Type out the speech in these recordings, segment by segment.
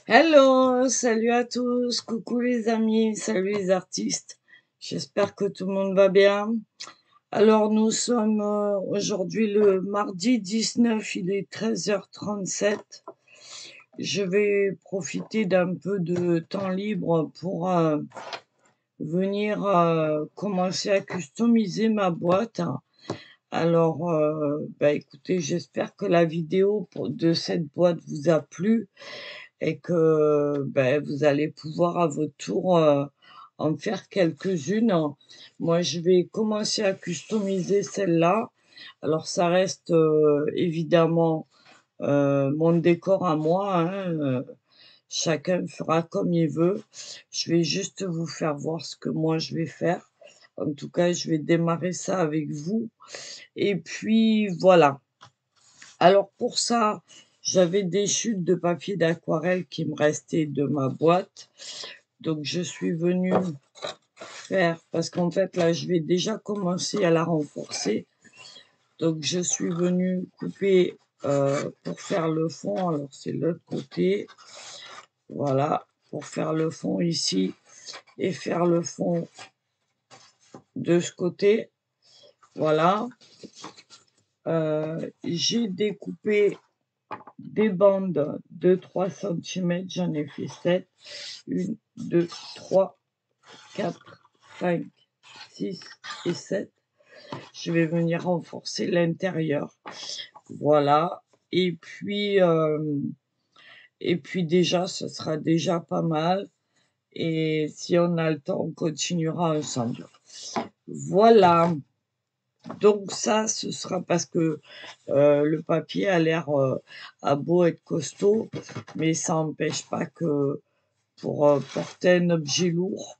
Hello, salut à tous, coucou les amis, salut les artistes. J'espère que tout le monde va bien. Alors nous sommes aujourd'hui le mardi 19, il est 13h37. Je vais profiter d'un peu de temps libre pour venir commencer à customiser ma boîte. Alors, écoutez, j'espère que la vidéo de cette boîte vous a plu et que vous allez pouvoir à votre tour en faire quelques-unes. Moi, je vais commencer à customiser celle-là. Alors, ça reste évidemment mon décor à moi, hein, chacun fera comme il veut. Je vais juste vous faire voir ce que moi je vais faire. En tout cas, je vais démarrer ça avec vous. Et puis voilà. Alors pour ça, j'avais des chutes de papier d'aquarelle qui me restaient de ma boîte. Donc je suis venue faire, parce qu'en fait là, je vais déjà commencer à la renforcer. Donc je suis venue couper pour faire le fond. Alors c'est l'autre côté. Voilà, pour faire le fond ici et faire le fond de ce côté. Voilà. J'ai découpé des bandes de 3 cm, j'en ai fait 7. 1, 2, 3, 4, 5, 6 et 7. Je vais venir renforcer l'intérieur. Voilà. Et puis déjà, ce sera déjà pas mal. Et si on a le temps, on continuera ensemble. Voilà. Donc ça, ce sera parce que le papier a l'air a beau être costaud, mais ça n'empêche pas que pour porter un objet lourd,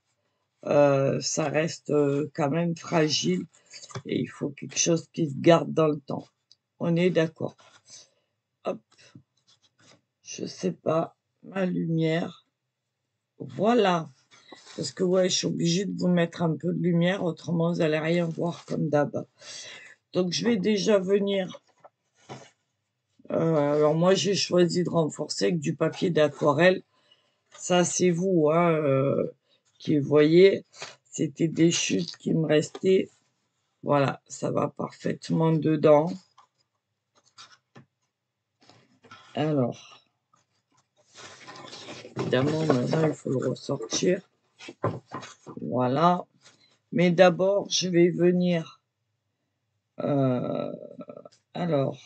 ça reste quand même fragile et il faut quelque chose qui se garde dans le temps. On est d'accord. Hop, je sais pas, ma lumière. Voilà. Parce que ouais, je suis obligée de vous mettre un peu de lumière, autrement vous allez rien voir comme d'hab. Donc je vais déjà venir. Alors moi j'ai choisi de renforcer avec du papier d'aquarelle. Ça c'est vous, hein, qui voyez. C'était des chutes qui me restaient. Voilà, ça va parfaitement dedans. Alors, évidemment, maintenant, il faut le ressortir. Voilà. Mais d'abord, je vais venir, euh, alors,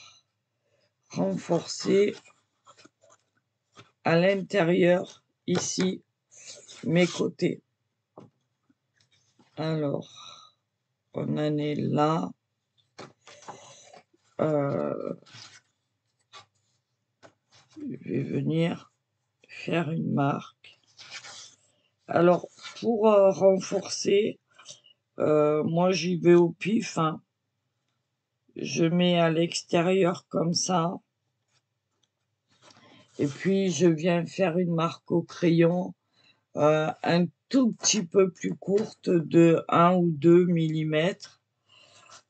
renforcer à l'intérieur, ici, mes côtés. Alors, on en est là. Je vais venir faire une marque. Alors, pour renforcer, moi j'y vais au pif, hein. Je mets à l'extérieur comme ça. Et puis, je viens faire une marque au crayon un tout petit peu plus courte de 1 ou 2 millimètres.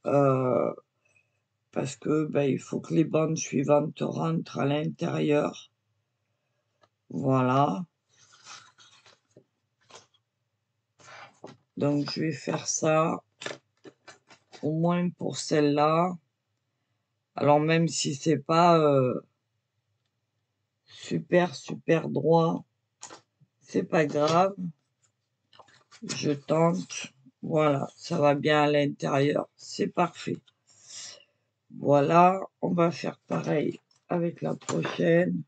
Parce que il faut que les bandes suivantes rentrent à l'intérieur. Voilà. Donc, je vais faire ça, au moins pour celle-là. Alors, même si c'est pas super droit, c'est pas grave. Je tente. Voilà, ça va bien à l'intérieur. C'est parfait. Voilà, on va faire pareil avec la prochaine.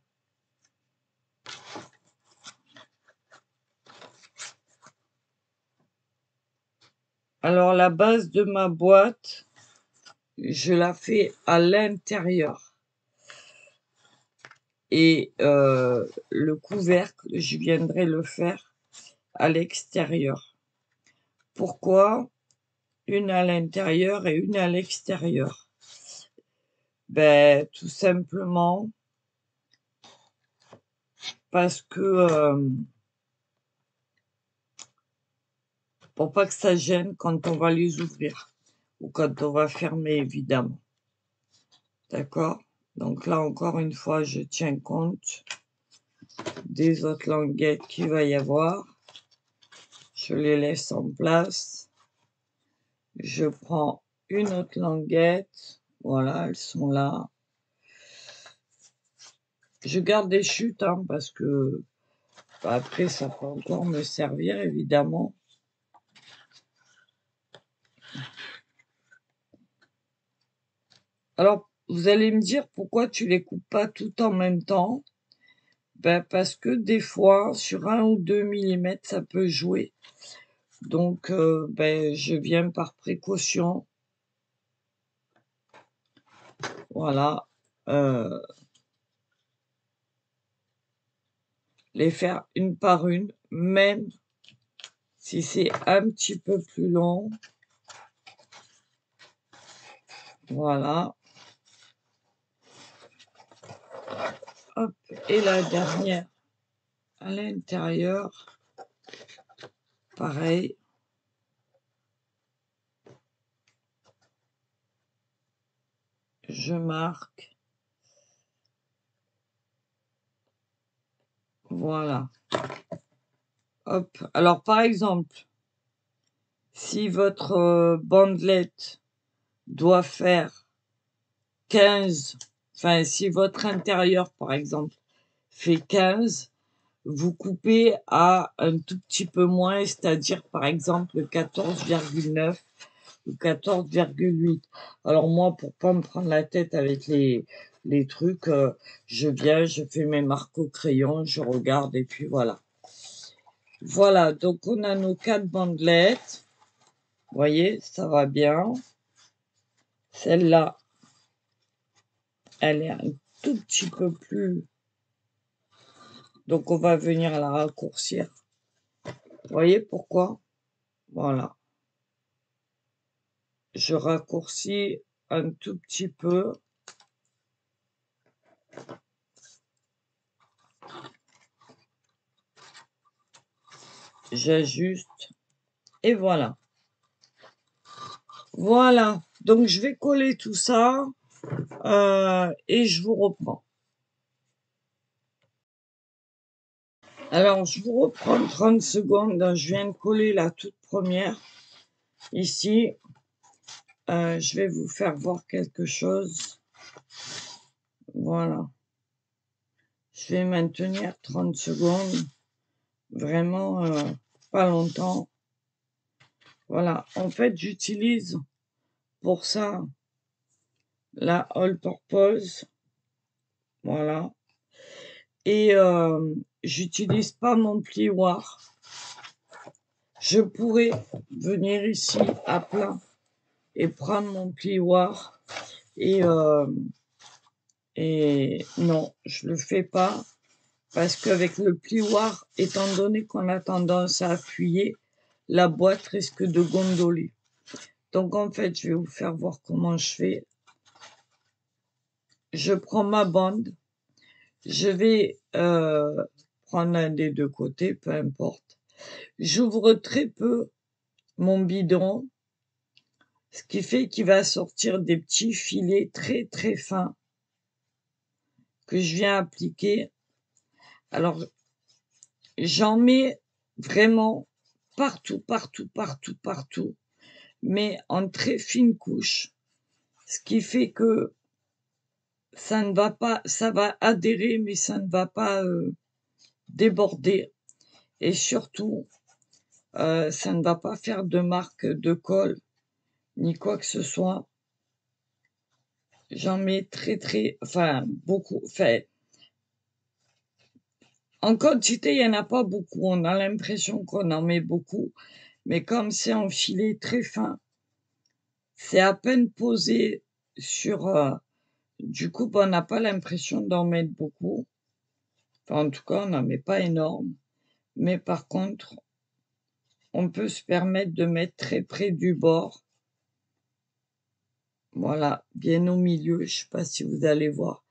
Alors, la base de ma boîte, je la fais à l'intérieur. Et le couvercle, je viendrai le faire à l'extérieur. Pourquoi une à l'intérieur et une à l'extérieur? Tout simplement parce que pour pas que ça gêne quand on va les ouvrir ou quand on va fermer, évidemment. D'accord? Donc là, encore une fois, je tiens compte. des autres languettes qu'il va y avoir. Je les laisse en place. Je prends une autre languette. Voilà, elles sont là. Je garde des chutes, hein, parce que après, ça peut encore me servir, évidemment. Alors, vous allez me dire pourquoi tu les coupes pas tout en même temps. Ben, parce que des fois, sur 1 ou 2 millimètres, ça peut jouer. Donc, ben, je viens par précaution. Voilà. Les faire une par une, même si c'est un petit peu plus long. Voilà. Hop. Et la dernière à l'intérieur. Pareil. Je marque. Voilà. Hop. Alors, par exemple, si votre bandelette doit faire 15, enfin, si votre intérieur, par exemple, fait 15, vous coupez à un tout petit peu moins, c'est-à-dire, par exemple, 14,9 ou 14,8. Alors moi, pour pas me prendre la tête avec les trucs, je viens, je fais mes marques au crayon, je regarde et puis voilà. Voilà, donc on a nos 4 bandelettes. Vous voyez, ça va bien. Celle-là, elle est un tout petit peu plus... Donc on va venir la raccourcir. Vous voyez pourquoi? Voilà. Je raccourcis un tout petit peu. J'ajuste. Et voilà. Voilà. Donc, je vais coller tout ça et je vous reprends. Alors, je vous reprends 30 secondes. Je viens de coller la toute première ici. Je vais vous faire voir quelque chose. Voilà. Je vais maintenir 30 secondes. Vraiment pas longtemps. Voilà. En fait, j'utilise pour ça la All Purpose. Voilà. Et j'utilise pas mon plioir. Je pourrais venir ici à plat et prendre mon plioir et non, je le fais pas parce qu'avec le plioir, étant donné qu'on a tendance à appuyer, la boîte risque de gondoler. Donc en fait, je vais vous faire voir comment je fais. Je prends ma bande, je vais prendre un des deux côtés, peu importe. J'ouvre très peu mon bidon, ce qui fait qu'il va sortir des petits filets très très fins que je viens appliquer. Alors, j'en mets vraiment partout, partout, partout, partout, mais en très fine couche, ce qui fait que ça ne va pas, ça va adhérer, mais ça ne va pas déborder. Et surtout, ça ne va pas faire de marque de colle, ni quoi que ce soit. J'en mets très, très, enfin, beaucoup. Enfin, en quantité, il n'y en a pas beaucoup. On a l'impression qu'on en met beaucoup. Mais comme c'est un filet très fin, c'est à peine posé sur... du coup, on n'a pas l'impression d'en mettre beaucoup. Enfin, en tout cas, on n'en met pas énorme. Mais par contre, on peut se permettre de mettre très près du bord. Voilà, bien au milieu. Je ne sais pas si vous allez voir.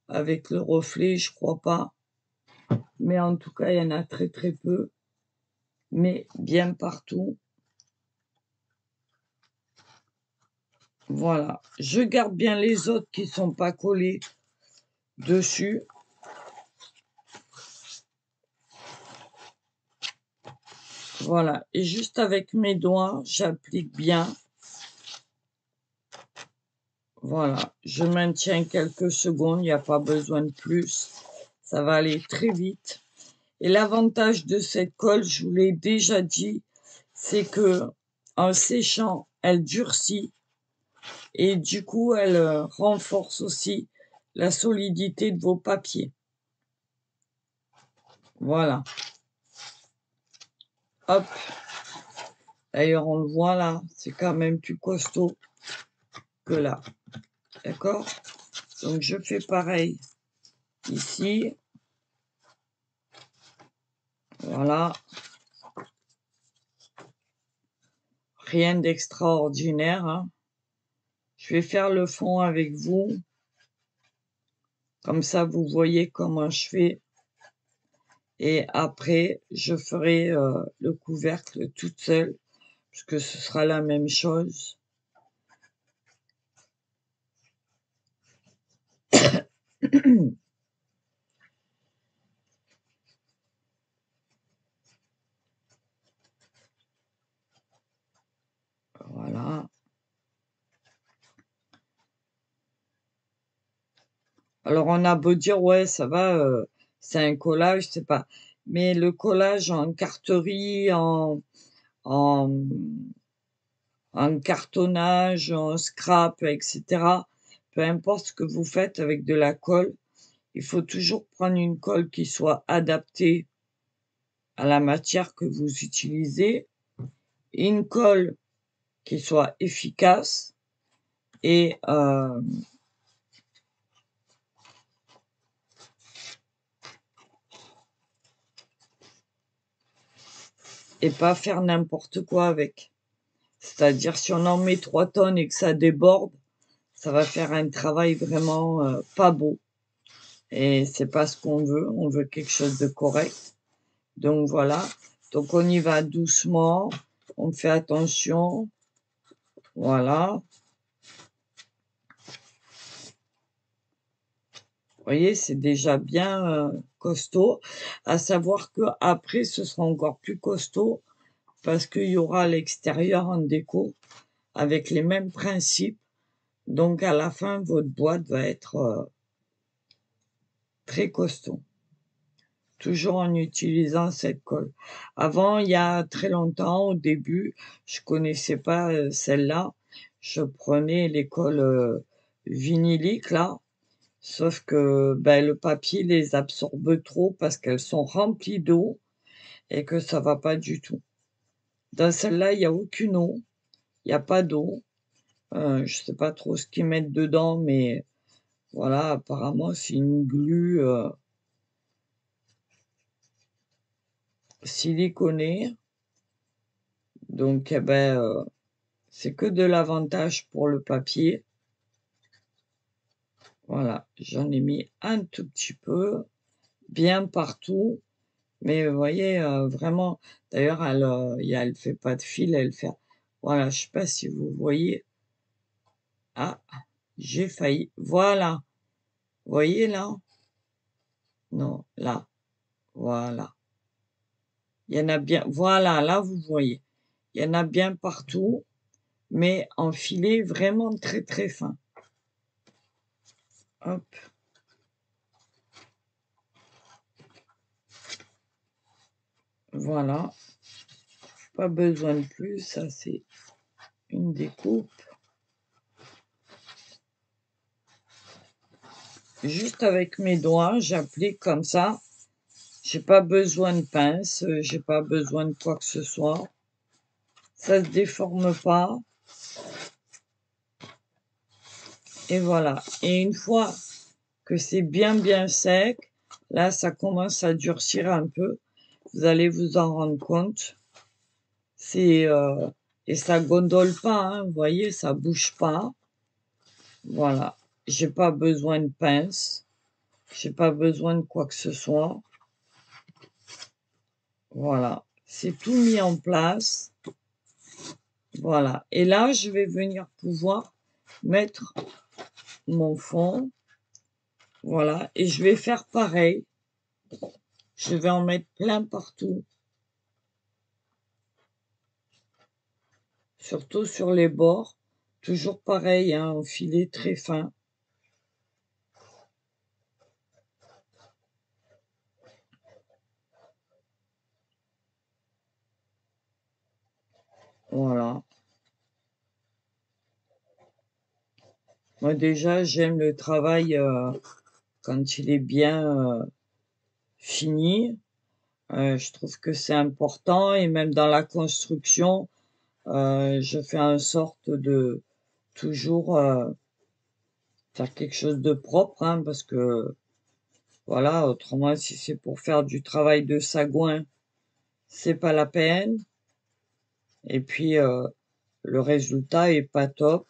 Avec le reflet, je crois pas. Mais en tout cas, il y en a très très peu. Mais bien partout. Voilà. Je garde bien les autres qui sont pas collés dessus. Voilà. Et juste avec mes doigts, j'applique bien. Voilà. Je maintiens quelques secondes, il n'y a pas besoin de plus. Ça va aller très vite. Et l'avantage de cette colle, je vous l'ai déjà dit, c'est que en séchant, elle durcit et du coup, elle renforce aussi la solidité de vos papiers. Voilà. Hop. D'ailleurs, on le voit là, c'est quand même plus costaud que là. D'accord? Donc, je fais pareil ici. Voilà. Rien d'extraordinaire, hein. Je vais faire le fond avec vous. Comme ça, vous voyez comment je fais. Et après, je ferai le couvercle toute seule, puisque ce sera la même chose. Voilà. Alors, on a beau dire, ouais, ça va, c'est un collage, c'est pas. Mais le collage en carterie, en, en cartonnage, en scrap, etc., peu importe ce que vous faites avec de la colle, il faut toujours prendre une colle qui soit adaptée à la matière que vous utilisez, une colle qui soit efficace et pas faire n'importe quoi avec. C'est-à-dire si on en met 3 tonnes et que ça déborde, ça va faire un travail vraiment pas beau. Et c'est pas ce qu'on veut quelque chose de correct. Donc voilà, donc on y va doucement, on fait attention, voilà. Vous voyez, c'est déjà bien costaud. À savoir que après, ce sera encore plus costaud parce qu'il y aura à l'extérieur en déco avec les mêmes principes. Donc à la fin, votre boîte va être très costaud. Toujours en utilisant cette colle. Avant, il y a très longtemps, au début, je connaissais pas celle-là. Je prenais les colles vinyliques là, sauf que ben, le papier les absorbe trop parce qu'elles sont remplies d'eau et que ça va pas du tout. Dans celle-là, il y a aucune eau, il y a pas d'eau. Je sais pas trop ce qu'ils mettent dedans, mais voilà, apparemment c'est une glu siliconée. Donc, eh ben, c'est que de l'avantage pour le papier. Voilà, j'en ai mis un tout petit peu, bien partout. Mais vous voyez, vraiment, d'ailleurs, elle fait pas de fil, elle fait. Voilà, je sais pas si vous voyez. Ah, j'ai failli. Voilà, vous voyez là? Non, là, voilà. Il y en a bien. Voilà, là, vous voyez. Il y en a bien partout, mais en filet vraiment très très fin. Hop. Voilà. Pas besoin de plus, ça c'est une découpe. Juste avec mes doigts, j'applique comme ça. J'ai pas besoin de pince, j'ai pas besoin de quoi que ce soit. Ça se déforme pas. Et voilà. Et une fois que c'est bien bien sec, là ça commence à durcir un peu. Vous allez vous en rendre compte. C'est et ça gondole pas, hein, vous voyez, ça bouge pas. Voilà. J'ai pas besoin de pince. J'ai pas besoin de quoi que ce soit. Voilà, c'est tout mis en place. Voilà. Et là, je vais venir pouvoir mettre mon fond. Voilà. Et je vais faire pareil. Je vais en mettre plein partout. surtout sur les bords. Toujours pareil, hein, un filet très fin. Voilà. Moi déjà, j'aime le travail quand il est bien fini. Je trouve que c'est important et même dans la construction, je fais en sorte de toujours faire quelque chose de propre, hein, parce que voilà, autrement, si c'est pour faire du travail de sagouin, c'est pas la peine. Et puis, le résultat est pas top.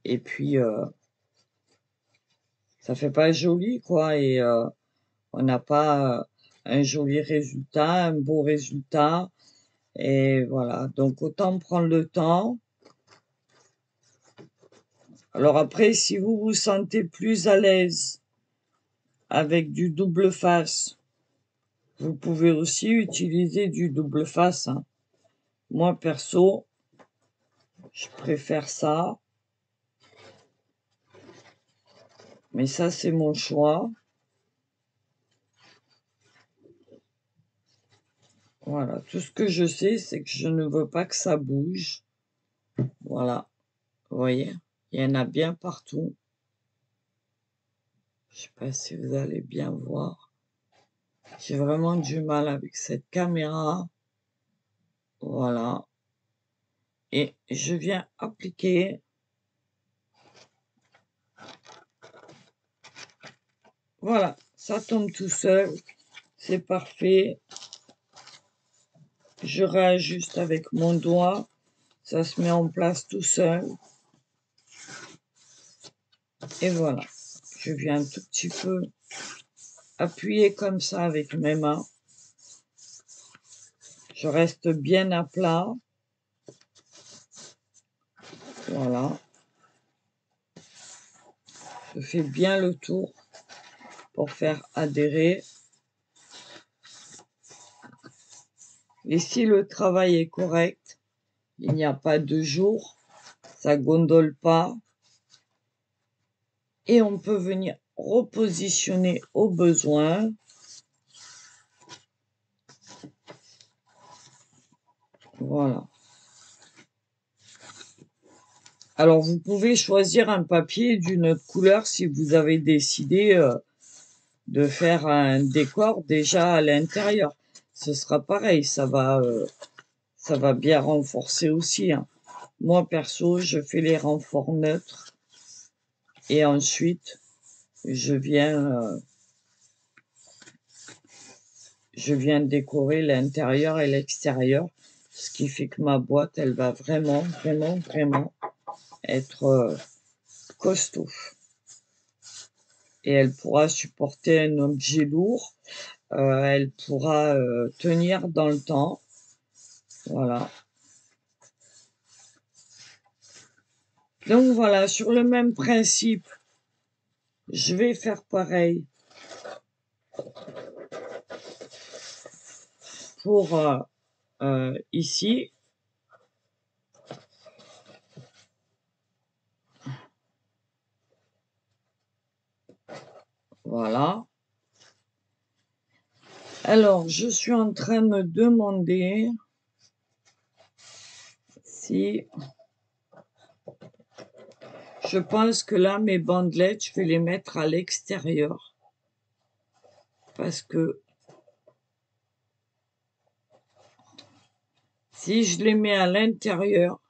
Et puis, ça fait pas joli, quoi. Et on n'a pas un joli résultat, un beau résultat. Et voilà. Donc, autant prendre le temps. Alors après, si vous vous sentez plus à l'aise avec du double face, vous pouvez aussi utiliser du double face, hein. Moi, perso, je préfère ça. Mais ça, c'est mon choix. Voilà. Tout ce que je sais, c'est que je ne veux pas que ça bouge. Voilà. Vous voyez? Il y en a bien partout. Je sais pas si vous allez bien voir. J'ai vraiment du mal avec cette caméra. Voilà. Et je viens appliquer. Voilà. Ça tombe tout seul. C'est parfait. Je réajuste avec mon doigt. Ça se met en place tout seul. Et voilà. Je viens un tout petit peu appuyer comme ça avec mes mains. Je reste bien à plat. Voilà. Je fais bien le tour pour faire adhérer. Et si le travail est correct, il n'y a pas de jour, ça gondole pas. Et on peut venir repositionner au besoin. Voilà. Alors, vous pouvez choisir un papier d'une autre couleur si vous avez décidé de faire un décor déjà à l'intérieur. Ce sera pareil, ça va bien renforcer aussi, hein. Moi, perso, je fais les renforts neutres et ensuite, je viens décorer l'intérieur et l'extérieur, ce qui fait que ma boîte, elle va vraiment, vraiment, vraiment être costaud. Et elle pourra supporter un objet lourd, elle pourra tenir dans le temps. Voilà. Donc voilà, sur le même principe, je vais faire pareil pour ici. Voilà. Alors, je suis en train de me demander si... Je pense que là, mes bandelettes, je vais les mettre à l'extérieur. Parce que si je les mets à l'intérieur,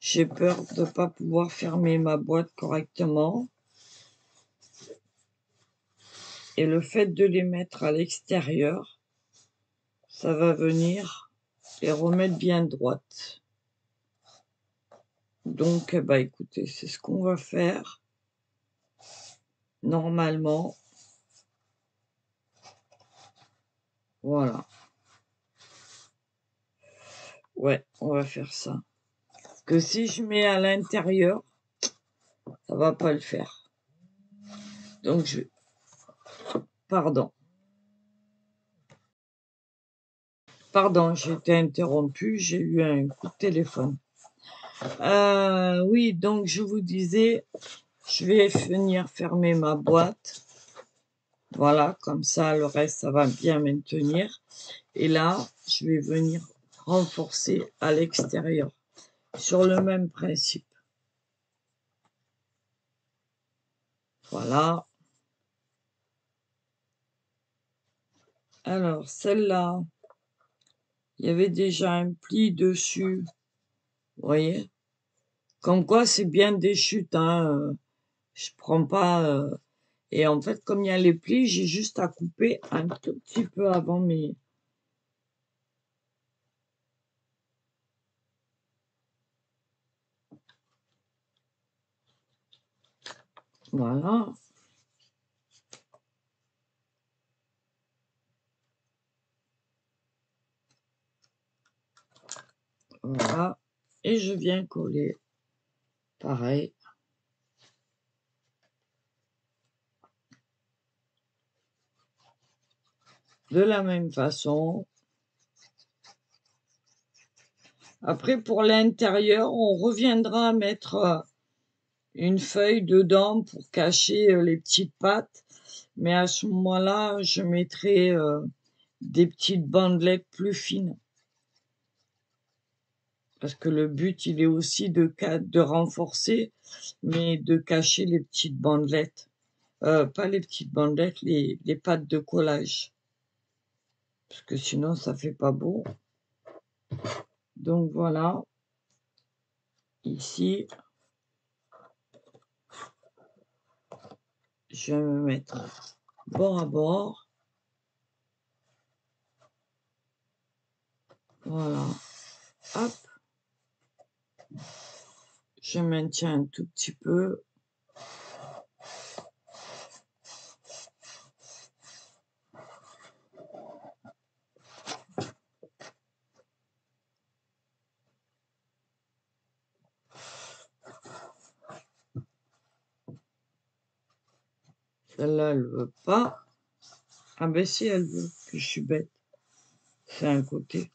j'ai peur de ne pas pouvoir fermer ma boîte correctement. Et le fait de les mettre à l'extérieur, ça va venir les remettre bien droites. Donc, bah écoutez, c'est ce qu'on va faire. Normalement. Voilà. Ouais, on va faire ça. Parce que si je mets à l'intérieur, ça va pas le faire. Donc, pardon. Pardon, j'ai été interrompue, j'ai eu un coup de téléphone. Oui, donc je vous disais, je vais venir fermer ma boîte. Voilà, comme ça, le reste, ça va bien maintenir. Et là, je vais venir renforcer à l'extérieur, sur le même principe. Voilà. Alors, celle-là, il y avait déjà un pli dessus. Vous voyez? Comme quoi, c'est bien des chutes, hein. Je prends pas... Et en fait, comme il y a les plis, j'ai juste à couper un tout petit peu avant mes... Voilà. Voilà. Et je viens coller. Pareil. De la même façon. Après, pour l'intérieur, on reviendra à mettre une feuille dedans pour cacher les petites pattes. Mais à ce moment-là, je mettrai des petites bandelettes plus fines. Parce que le but, il est aussi de renforcer, mais de cacher les petites bandelettes. Pas les petites bandelettes, les pattes de collage. Parce que sinon, ça fait pas beau. Donc voilà. Ici, je vais me mettre bord à bord. Voilà. Hop. Je maintiens un tout petit peu. Celle-là, elle veut pas. Ah ben si, elle veut, que je suis bête. C'est un côté.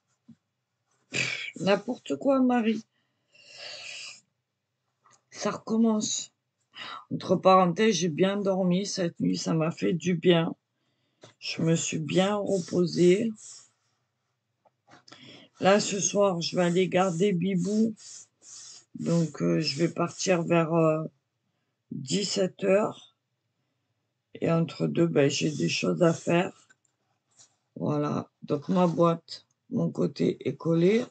N'importe quoi, Marie. Ça recommence. Entre parenthèses, j'ai bien dormi cette nuit, ça m'a fait du bien. Je me suis bien reposée. Là, ce soir, je vais aller garder Bibou. Donc, je vais partir vers 17 h. Et entre deux, ben, j'ai des choses à faire. Voilà. Donc, ma boîte, mon côté est collé.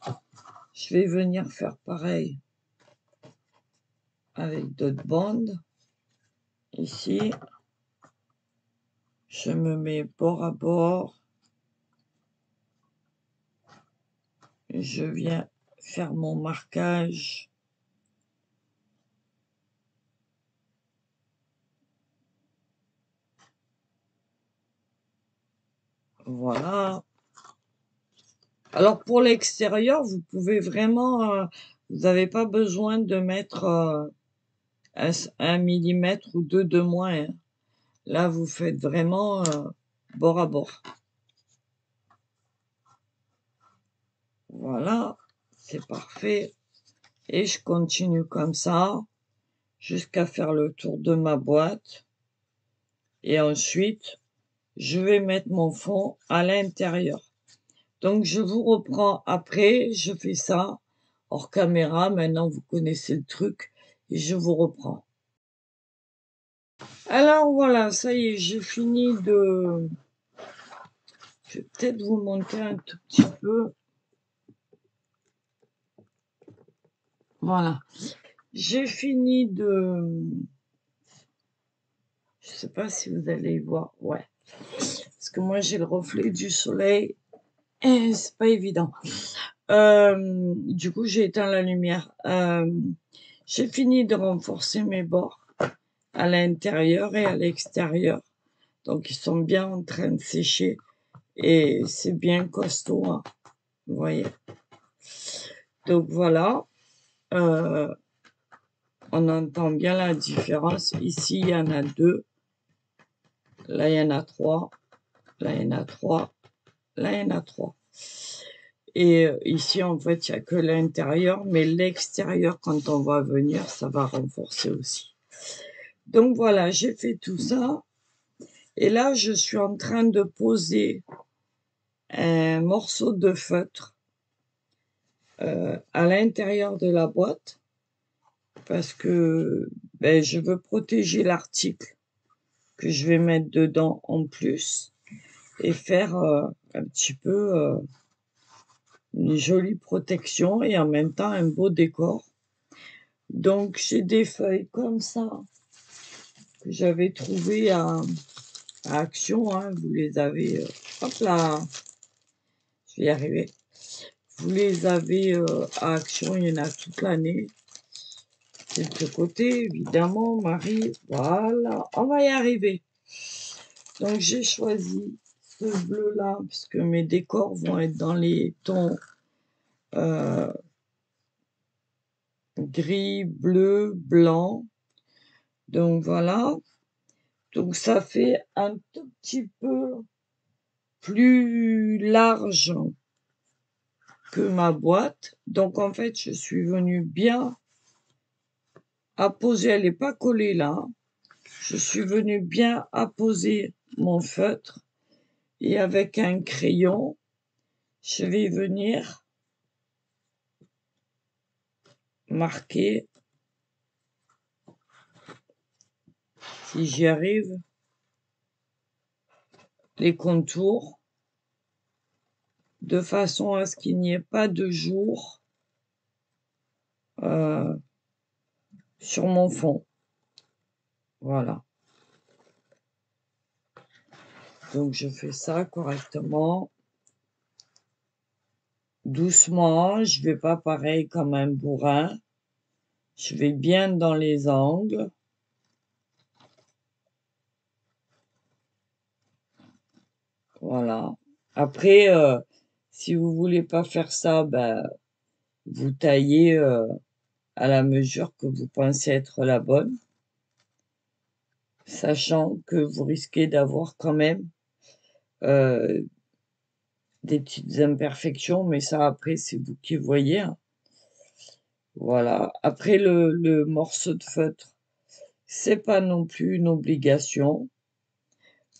Je vais venir faire pareil avec d'autres bandes. Ici, je me mets bord à bord. Je viens faire mon marquage. Voilà. Alors pour l'extérieur, vous pouvez vraiment, vous n'avez pas besoin de mettre 1 millimètre ou 2 de moins, hein. Là, vous faites vraiment bord à bord. Voilà, c'est parfait. Et je continue comme ça jusqu'à faire le tour de ma boîte. Et ensuite, je vais mettre mon fond à l'intérieur. Donc, je vous reprends après. Je fais ça hors caméra. Maintenant, vous connaissez le truc. Et je vous reprends. Alors voilà, ça y est, j'ai fini de... Je vais peut-être vous monter un tout petit peu. Voilà. J'ai fini de... Je sais pas si vous allez voir. Ouais. Parce que moi, j'ai le reflet du soleil. Et c'est pas évident. Du coup, j'ai éteint la lumière. J'ai fini de renforcer mes bords à l'intérieur et à l'extérieur. Donc, ils sont bien en train de sécher. Et c'est bien costaud, hein, vous voyez. Donc, voilà. On entend bien la différence. Ici, il y en a 2. Là, il y en a 3. Là, il y en a 3. Là, il y en a 3. Et ici, en fait, il n'y a que l'intérieur, mais l'extérieur, quand on va venir, ça va renforcer aussi. Donc voilà, j'ai fait tout ça. Et là, je suis en train de poser un morceau de feutre à l'intérieur de la boîte parce que je veux protéger l'article que je vais mettre dedans en plus et faire un petit peu une jolie protection et en même temps un beau décor. Donc j'ai des feuilles comme ça que j'avais trouvées à Action, hein, vous les avez, hop là, je vais y arriver. Vous les avez à Action, il y en a toute l'année. C'est de ce côté, évidemment, Marie, voilà, on va y arriver. Donc j'ai choisi ce bleu-là, puisque mes décors vont être dans les tons gris, bleu, blanc. Donc voilà. Donc ça fait un tout petit peu plus large que ma boîte. Donc en fait, je suis venue bien apposer, elle n'est pas collée là. Je suis venue bien apposer mon feutre et avec un crayon, je vais venir marquer, si j'y arrive, les contours de façon à ce qu'il n'y ait pas de jour sur mon fond. Voilà. Donc je fais ça correctement. Doucement, je vais pas pareil comme un bourrin. Je vais bien dans les angles. Voilà. Après, si vous voulez pas faire ça, vous taillez à la mesure que vous pensez être la bonne, sachant que vous risquez d'avoir quand même euh, des petites imperfections, mais ça après c'est vous qui voyez, hein. Voilà. Après le morceau de feutre, c'est pas non plus une obligation,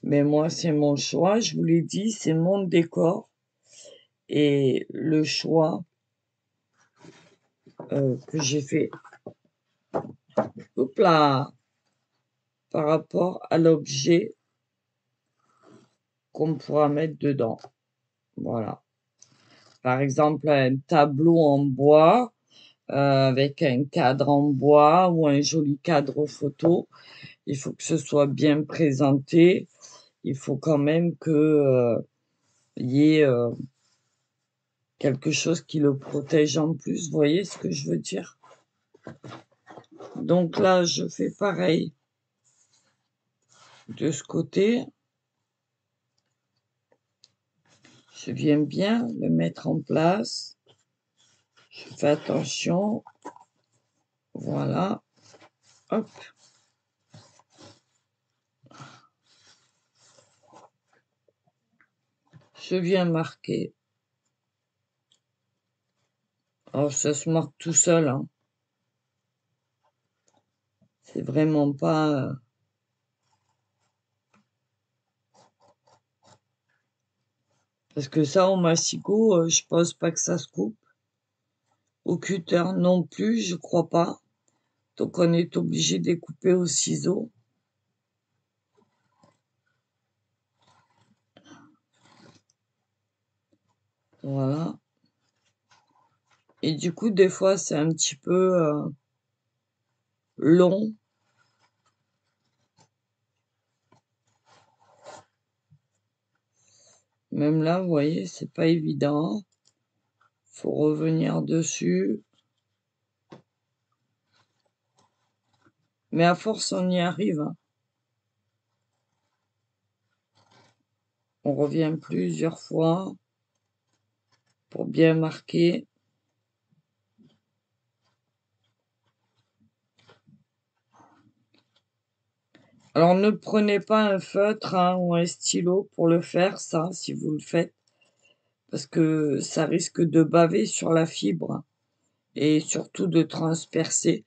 mais moi c'est mon choix. Je vous l'ai dit, c'est mon décor et le choix que j'ai fait. Hop là, par rapport à l'objet qu'on pourra mettre dedans. Voilà. Par exemple, un tableau en bois avec un cadre en bois ou un joli cadre photo. Il faut que ce soit bien présenté. Il faut quand même que y ait quelque chose qui le protège en plus. Vous voyez ce que je veux dire? Donc là, je fais pareil de ce côté. Je viens bien le mettre en place. Je fais attention. Voilà. Hop. Je viens marquer. Alors, ça se marque tout seul, hein. C'est vraiment pas... Parce que ça, au massicot, je pense pas que ça se coupe. Au cutter non plus, je crois pas. Donc, on est obligé de couper au ciseau. Voilà. Et du coup, des fois, c'est un petit peu long. Même là, vous voyez, c'est pas évident. Faut revenir dessus. Mais à force, on y arrive, hein. On revient plusieurs fois pour bien marquer. Alors, ne prenez pas un feutre hein, ou un stylo pour le faire, ça, si vous le faites. parce que ça risque de baver sur la fibre et surtout de transpercer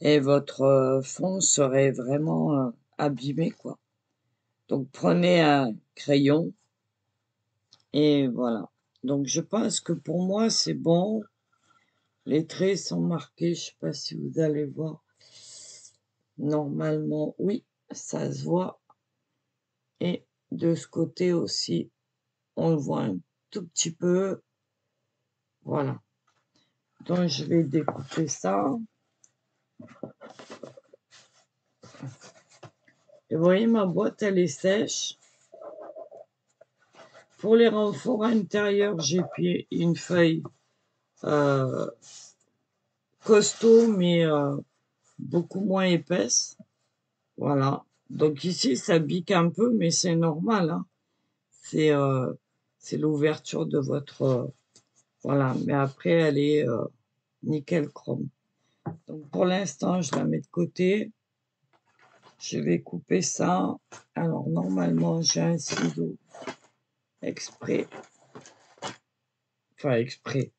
et votre fond serait vraiment abîmé, quoi. Donc prenez un crayon et voilà. Donc je pense que pour moi c'est bon. Les traits sont marqués, je sais pas si vous allez voir. Normalement, oui, ça se voit. Et de ce côté aussi, on le voit un tout petit peu. Voilà. Donc je vais découper ça. Et vous voyez, ma boîte, elle est sèche. Pour les renforts intérieurs, j'ai pris une feuille costaud, mais beaucoup moins épaisse. Voilà. Donc ici, ça pique un peu, mais c'est normal, hein. C'est l'ouverture de votre... voilà. Mais après, elle est nickel chrome. Donc pour l'instant, je la mets de côté. Je vais couper ça. Alors normalement, j'ai un ciseau exprès. Enfin, exprès.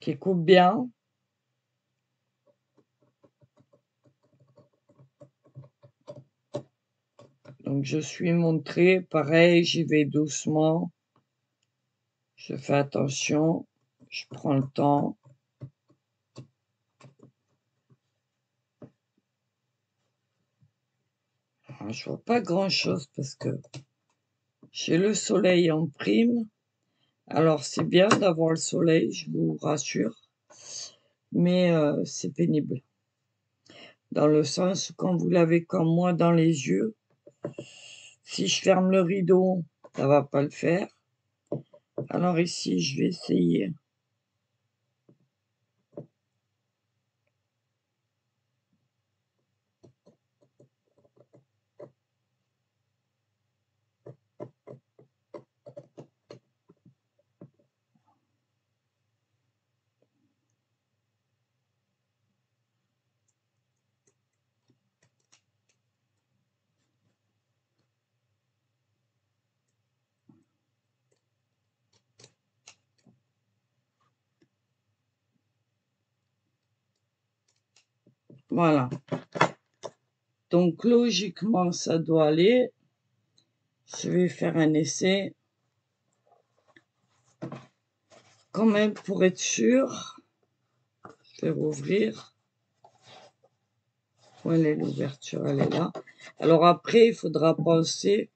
Qui coupe bien. Donc je suis mon trait. Pareil, j'y vais doucement. Je fais attention. Je prends le temps. Alors, je vois pas grand-chose parce que j'ai le soleil en prime. Alors c'est bien d'avoir le soleil, je vous rassure. Mais c'est pénible. Dans le sens où quand vous l'avez comme moi dans les yeux, si je ferme le rideau, ça va pas le faire. Alors ici, je vais essayer. Voilà. Donc logiquement, ça doit aller. Je vais faire un essai. Quand même, pour être sûr, je vais rouvrir. Où elle est l'ouverture? Elle est là. Alors après, il faudra penser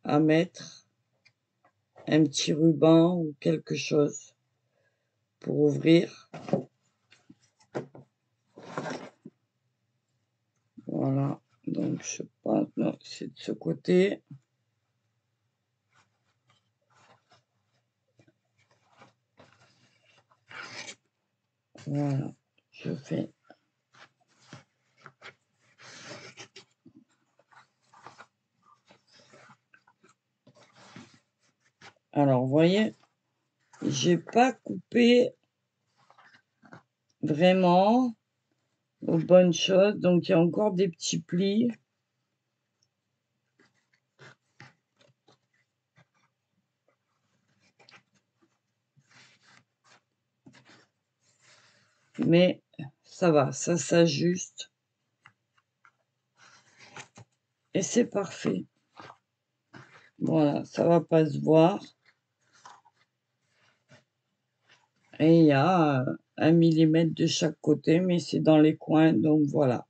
à mettre un petit ruban ou quelque chose pour ouvrir. Voilà. Donc, je pense, non, c'est de ce côté. Voilà. Je fais. Alors, vous voyez, j'ai pas coupé vraiment aux bonnes choses. Donc, il y a encore des petits plis. Mais ça va, ça s'ajuste. Et c'est parfait. Voilà, ça va pas se voir. Et il y a 1 millimètre de chaque côté, mais c'est dans les coins, donc voilà.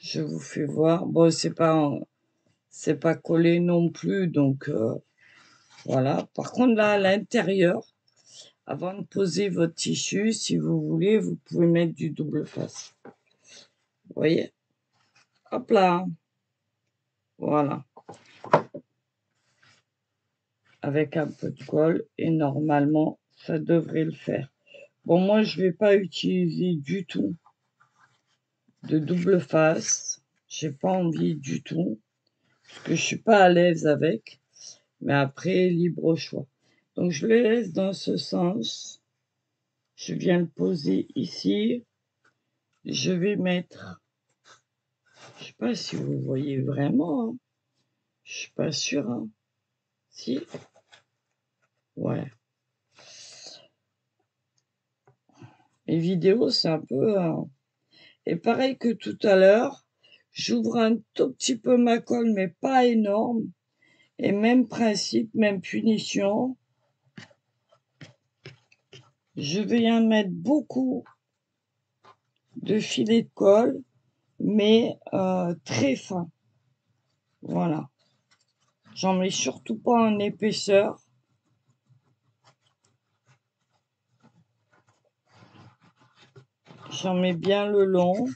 Je vous fais voir. Bon, c'est pas collé non plus, donc voilà. Par contre, là, à l'intérieur, avant de poser votre tissu, si vous voulez, vous pouvez mettre du double face. Vous voyez? Hop là. Voilà. Avec un peu de colle, et normalement, ça devrait le faire. Bon, moi, je vais pas utiliser du tout de double face. J'ai pas envie du tout, parce que je suis pas à l'aise avec. Mais après, libre choix. Donc, je le laisse dans ce sens. Je viens le poser ici. Je vais mettre pas si vous voyez vraiment, hein. Je suis pas sûre, hein. Si? Ouais. Les vidéos, c'est un peu... Et pareil que tout à l'heure, j'ouvre un tout petit peu ma colle, mais pas énorme. Et même principe, même punition. Je viens mettre beaucoup de filets de colle, mais très fin. Voilà. J'en mets surtout pas en épaisseur. J'en mets bien le long.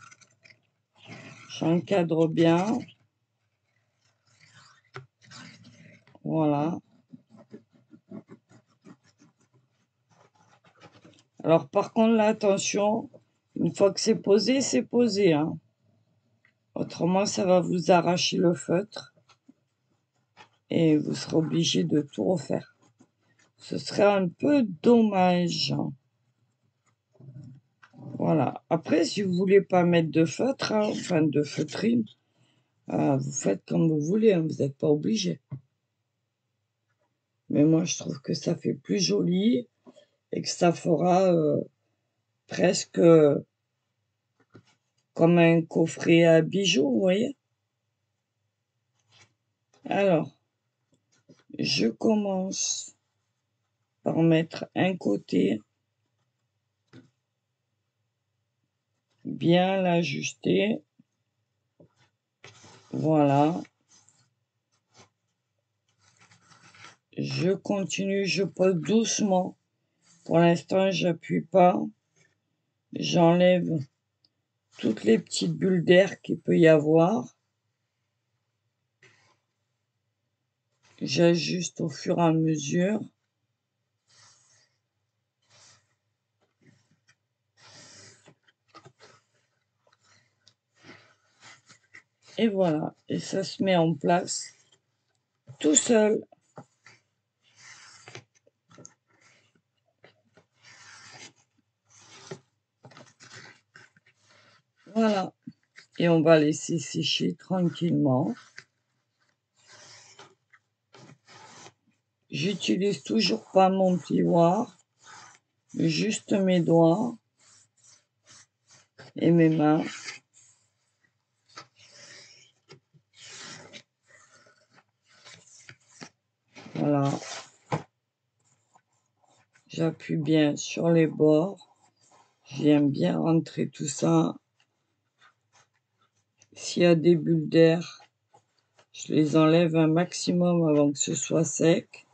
J'encadre bien. Voilà. Alors par contre, là, attention, une fois que c'est posé, hein. Autrement, ça va vous arracher le feutre et vous serez obligé de tout refaire. Ce serait un peu dommage. Voilà. Après, si vous voulez pas mettre de feutre, hein, enfin de feutrine, vous faites comme vous voulez, hein, vous n'êtes pas obligé. Mais moi, je trouve que ça fait plus joli et que ça fera presque comme un coffret à bijoux, vous voyez. Alors, je commence par mettre un côté, bien l'ajuster. Voilà. Je continue, je pose doucement. Pour l'instant, j'appuie pas. J'enlève toutes les petites bulles d'air qu'il peut y avoir. J'ajuste au fur et à mesure. Et voilà. Et ça se met en place tout seul. Voilà. Et on va laisser sécher tranquillement. J'utilise toujours pas mon plioir, juste mes doigts et mes mains. Voilà. J'appuie bien sur les bords. Je viens bien rentrer tout ça. S'il y a des bulles d'air, je les enlève un maximum avant que ce soit sec.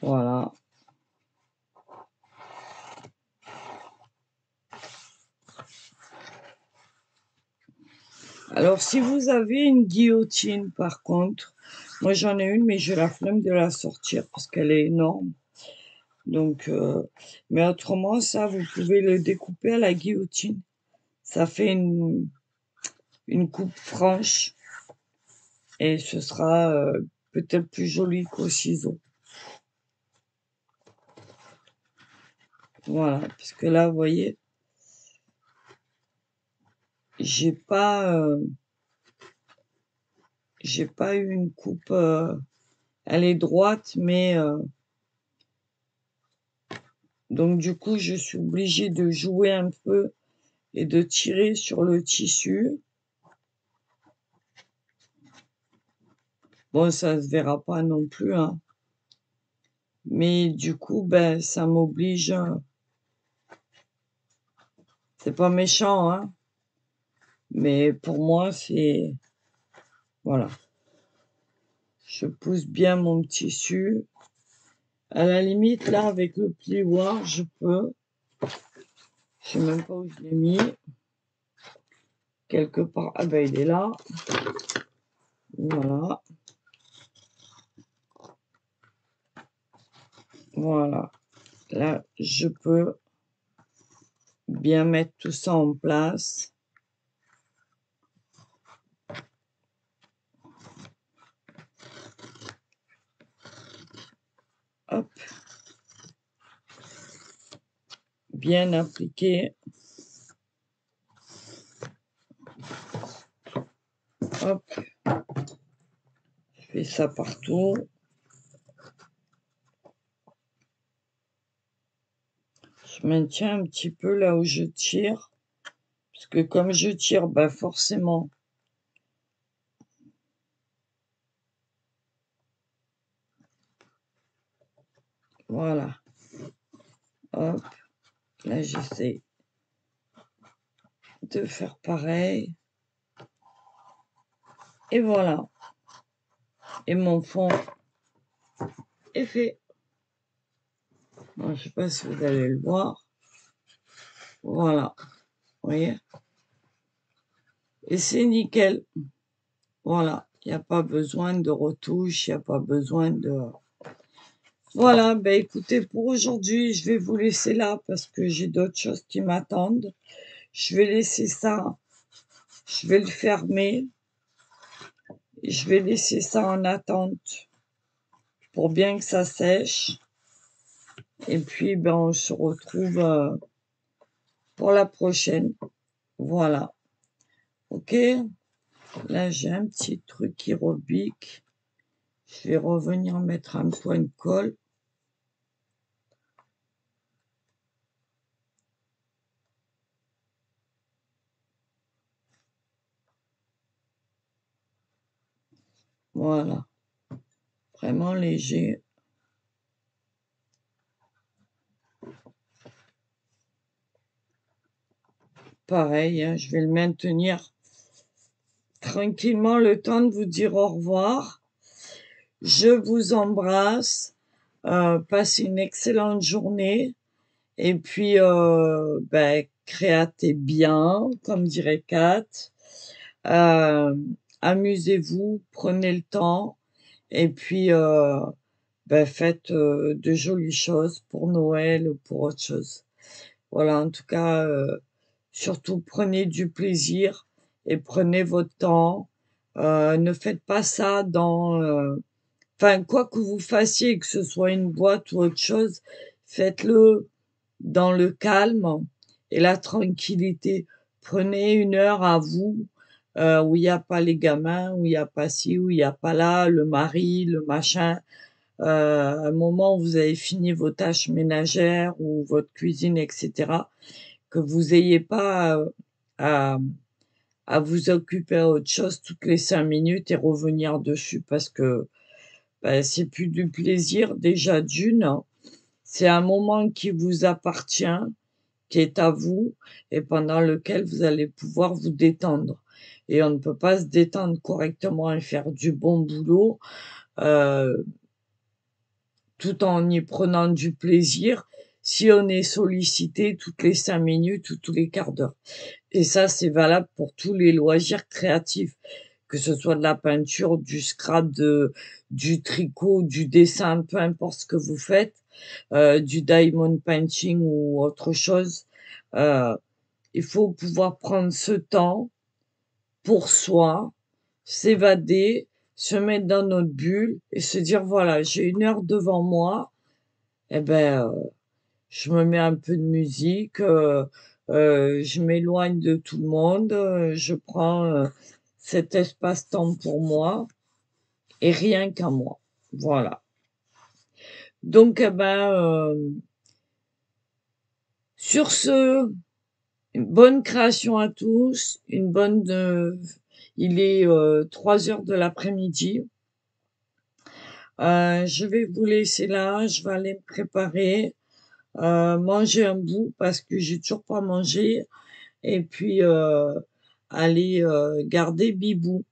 Voilà. Alors, si vous avez une guillotine, par contre, moi j'en ai une, mais j'ai la flemme de la sortir parce qu'elle est énorme. Donc, mais autrement, ça, vous pouvez le découper à la guillotine. Ça fait une coupe franche et ce sera peut-être plus joli qu'au ciseau. Voilà, parce que là, vous voyez, j'ai pas eu une coupe. Elle est droite, mais donc du coup, je suis obligée de jouer un peu et de tirer sur le tissu. Bon, ça se verra pas non plus, hein. Mais du coup, ben, ça m'oblige. C'est pas méchant, hein. Mais pour moi, c'est... Voilà. Je pousse bien mon tissu. À la limite, là, avec le plioir, je peux. Je sais même pas où je l'ai mis. Quelque part. Ah ben, il est là. Voilà. Voilà. Là, je peux bien mettre tout ça en place. Hop. Bien appliqué. Hop, je fais ça partout. Je maintiens un petit peu là où je tire. Parce que comme je tire, bah forcément. Voilà. Hop. Là, j'essaie de faire pareil. Et voilà. Et mon fond est fait. Bon, je sais pas si vous allez le voir. Voilà. Vous voyez? Et c'est nickel. Voilà. Il n'y a pas besoin de retouche. Il n'y a pas besoin de... Voilà. Ben écoutez, pour aujourd'hui, je vais vous laisser là parce que j'ai d'autres choses qui m'attendent. Je vais laisser ça. Je vais le fermer. Je vais laisser ça en attente pour bien que ça sèche. Et puis, ben, on se retrouve pour la prochaine. Voilà. OK? Là, j'ai un petit truc qui rebique. Je vais revenir mettre un point de colle. Voilà. Vraiment léger. Pareil, hein, je vais le maintenir tranquillement le temps de vous dire au revoir. Je vous embrasse. Passez une excellente journée. Et puis, ben, créatez bien, comme dirait Kat. Euh, Amusez-vous, prenez le temps. Et puis, ben, faites de jolies choses pour Noël ou pour autre chose. Voilà, en tout cas, surtout prenez du plaisir et prenez votre temps. Ne faites pas ça dans... Enfin, quoi que vous fassiez, que ce soit une boîte ou autre chose, faites-le dans le calme et la tranquillité. Prenez une heure à vous, où il n'y a pas les gamins, où il n'y a pas ci, où il n'y a pas là, le mari, le machin. Un moment où vous avez fini vos tâches ménagères ou votre cuisine, etc., que vous ayez pas à, à vous occuper à autre chose toutes les 5 minutes et revenir dessus parce que ben, c'est plus du plaisir déjà d'une. C'est un moment qui vous appartient, qui est à vous et pendant lequel vous allez pouvoir vous détendre. Et on ne peut pas se détendre correctement et faire du bon boulot euh, tout en y prenant du plaisir si on est sollicité toutes les 5 minutes ou tous les quarts d'heure. Et ça, c'est valable pour tous les loisirs créatifs, que ce soit de la peinture, du scrap, du tricot, du dessin, peu importe ce que vous faites, du diamond painting ou autre chose. Euh, il faut pouvoir prendre ce temps pour soi, s'évader, se mettre dans notre bulle et se dire, voilà, j'ai une heure devant moi, eh ben, je me mets un peu de musique, je m'éloigne de tout le monde, je prends cet espace-temps pour moi et rien qu'à moi. Voilà. Donc, eh ben, sur ce, une bonne création à tous, une bonne... il est 3 heures de l'après-midi. Je vais vous laisser là, je vais aller me préparer, manger un bout parce que j'ai toujours pas mangé. Et puis allez garder Bibou.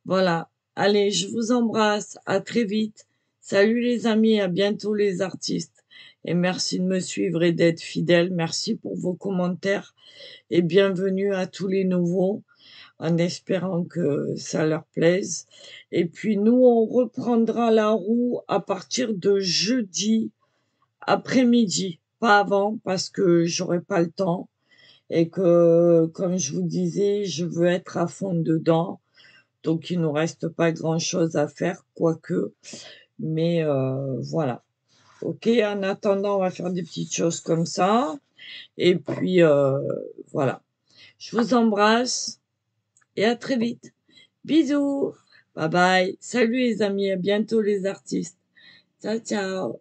Voilà. Allez, je vous embrasse. À très vite. Salut les amis, à bientôt les artistes. Et merci de me suivre et d'être fidèles. Merci pour vos commentaires et bienvenue à tous les nouveaux en espérant que ça leur plaise. Et puis nous, on reprendra la roue à partir de jeudi après-midi, pas avant parce que j'aurai pas le temps et que, comme je vous disais, je veux être à fond dedans. Donc, il nous reste pas grand-chose à faire, quoique. Mais voilà. OK, en attendant, on va faire des petites choses comme ça. Et puis, voilà. Je vous embrasse et à très vite. Bisous, bye bye. Salut les amis, à bientôt les artistes. Ciao, ciao.